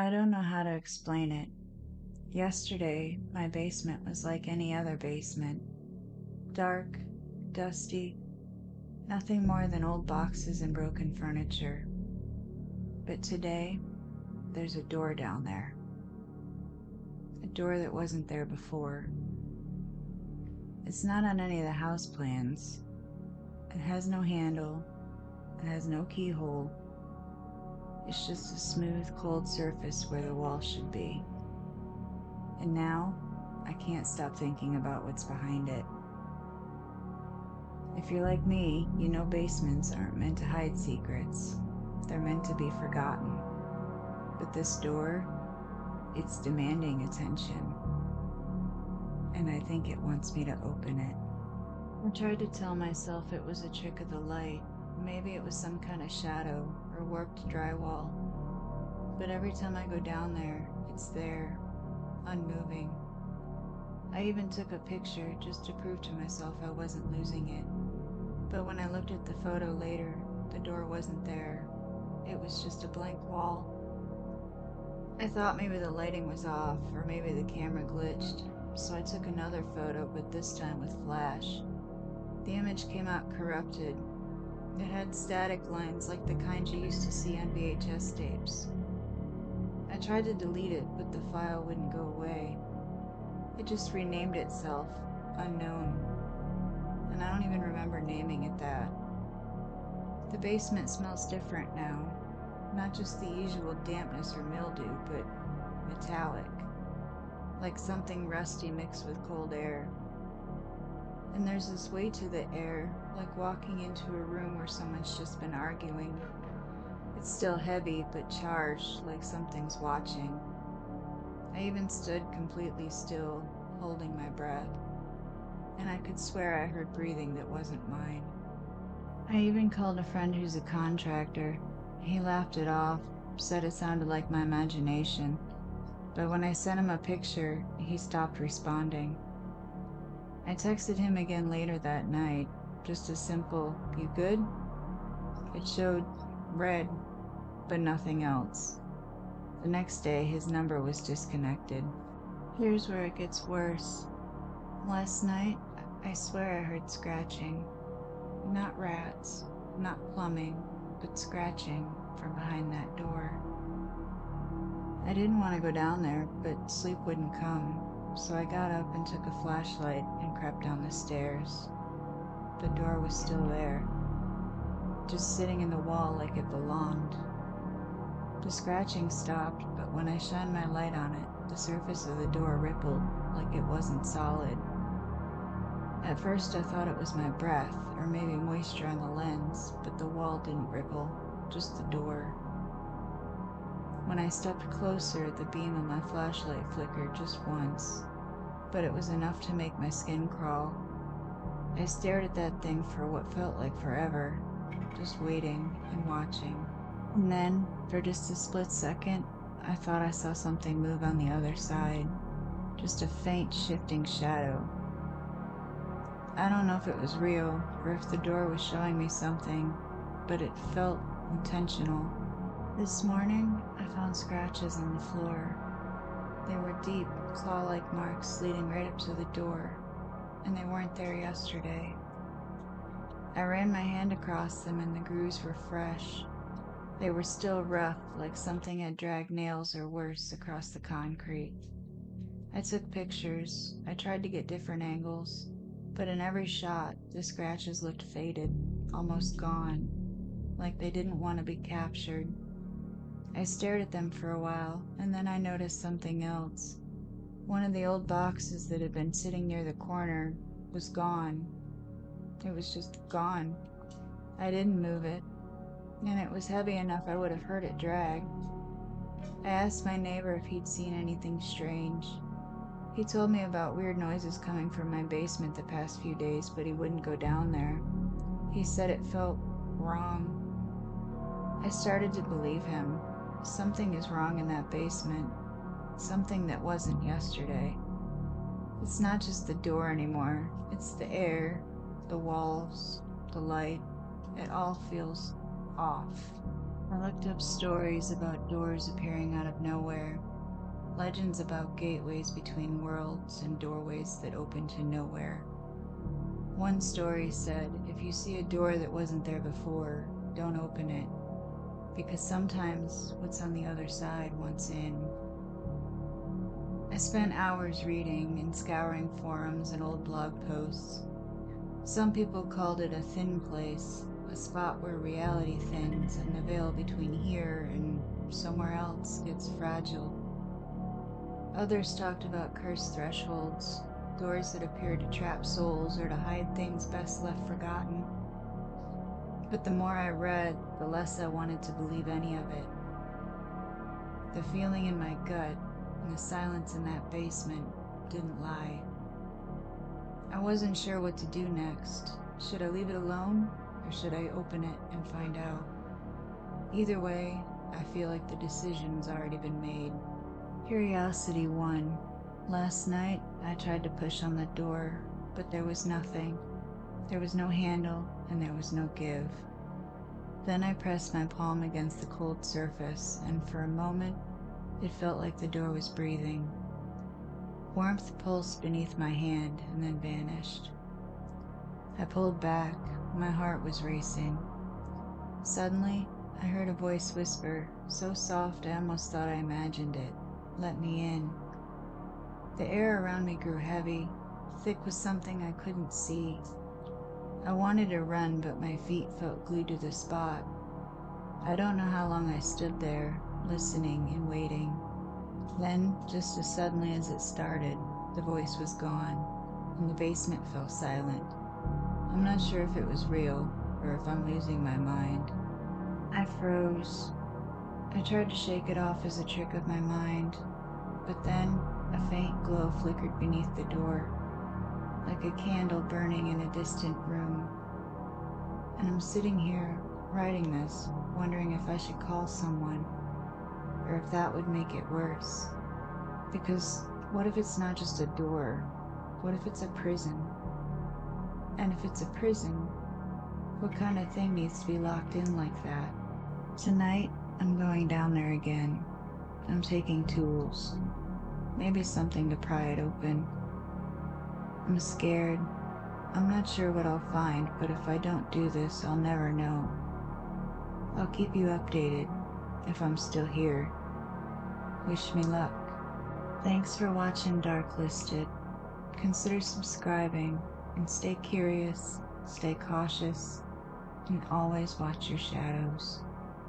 I don't know how to explain it. Yesterday, my basement was like any other basement. Dark, dusty, nothing more than old boxes and broken furniture. But today, there's a door down there. A door that wasn't there before. It's not on any of the house plans. It has no handle. It has no keyhole. It's just a smooth, cold surface where the wall should be. And now, I can't stop thinking about what's behind it. If you're like me, you know basements aren't meant to hide secrets. They're meant to be forgotten. But this door, it's demanding attention. And I think it wants me to open it. I tried to tell myself it was a trick of the light. Maybe it was some kind of shadow or warped drywall. But every time I go down there, it's there, unmoving. I even took a picture just to prove to myself I wasn't losing it. But when I looked at the photo later, the door wasn't there. It was just a blank wall. I thought maybe the lighting was off, or maybe the camera glitched, so I took another photo, but this time with flash. The image came out corrupted. It had static lines like the kind you used to see on VHS tapes. I tried to delete it, but the file wouldn't go away. It just renamed itself, Unknown. And I don't even remember naming it that. The basement smells different now. Not just the usual dampness or mildew, but metallic. Like something rusty mixed with cold air. And there's this weight to the air, like walking into a room where someone's just been arguing. It's still heavy, but charged, like something's watching. I even stood completely still, holding my breath. And I could swear I heard breathing that wasn't mine. I even called a friend who's a contractor. He laughed it off, said it sounded like my imagination. But when I sent him a picture, he stopped responding. I texted him again later that night, just a simple, "You good?" It showed red, but nothing else. The next day, his number was disconnected. Here's where it gets worse. Last night, I swear I heard scratching. Not rats, not plumbing, but scratching from behind that door. I didn't want to go down there, but sleep wouldn't come, so I got up and took a flashlight and crept down the stairs. The door was still there, just sitting in the wall like it belonged. The scratching stopped, but when I shined my light on it, the surface of the door rippled like it wasn't solid. At first I thought it was my breath, or maybe moisture on the lens, but the wall didn't ripple, just the door. When I stepped closer, the beam of my flashlight flickered just once, but it was enough to make my skin crawl. I stared at that thing for what felt like forever, just waiting and watching. And then, for just a split second, I thought I saw something move on the other side, just a faint shifting shadow. I don't know if it was real, or if the door was showing me something, but it felt intentional. This morning, I found scratches on the floor. They were deep, claw-like marks leading right up to the door, and they weren't there yesterday. I ran my hand across them and the grooves were fresh. They were still rough, like something had dragged nails or worse across the concrete. I took pictures. I tried to get different angles, but in every shot, the scratches looked faded, almost gone, like they didn't want to be captured. I stared at them for a while, and then I noticed something else. One of the old boxes that had been sitting near the corner was gone. It was just gone. I didn't move it, and it was heavy enough I would have heard it drag. I asked my neighbor if he'd seen anything strange. He told me about weird noises coming from my basement the past few days, but he wouldn't go down there. He said it felt wrong. I started to believe him. Something is wrong in that basement. Something that wasn't yesterday. It's not just the door anymore. It's the air, the walls, the light. It all feels off. I looked up stories about doors appearing out of nowhere, legends about gateways between worlds and doorways that open to nowhere. One story said, if you see a door that wasn't there before, don't open it, because sometimes what's on the other side wants in. I spent hours reading and scouring forums and old blog posts. Some people called it a thin place, a spot where reality thins and the veil between here and somewhere else gets fragile. Others talked about cursed thresholds, doors that appear to trap souls or to hide things best left forgotten. But the more I read, the less I wanted to believe any of it. The feeling in my gut and the silence in that basement didn't lie. I wasn't sure what to do next. Should I leave it alone, or should I open it and find out? Either way, I feel like the decision's already been made. Curiosity won. Last night, I tried to push on the door, but there was nothing. There was no handle, and there was no give. Then I pressed my palm against the cold surface, and for a moment, it felt like the door was breathing. Warmth pulsed beneath my hand and then vanished. I pulled back. My heart was racing. Suddenly, I heard a voice whisper, so soft I almost thought I imagined it. Let me in. The air around me grew heavy, thick with something I couldn't see. I wanted to run, but my feet felt glued to the spot. I don't know how long I stood there, listening and waiting. Then, just as suddenly as it started, the voice was gone, and the basement fell silent. I'm not sure if it was real, or if I'm losing my mind. I froze. I tried to shake it off as a trick of my mind, but then a faint glow flickered beneath the door, like a candle burning in a distant room. And I'm sitting here, writing this, wondering if I should call someone, or if that would make it worse. Because what if it's not just a door? What if it's a prison? And if it's a prison, what kind of thing needs to be locked in like that? Tonight, I'm going down there again. I'm taking tools. Maybe something to pry it open. I'm scared. I'm not sure what I'll find, but if I don't do this, I'll never know. I'll keep you updated, if I'm still here. Wish me luck. Thanks for watching Darklisted. Consider subscribing, and stay curious, stay cautious, and always watch your shadows.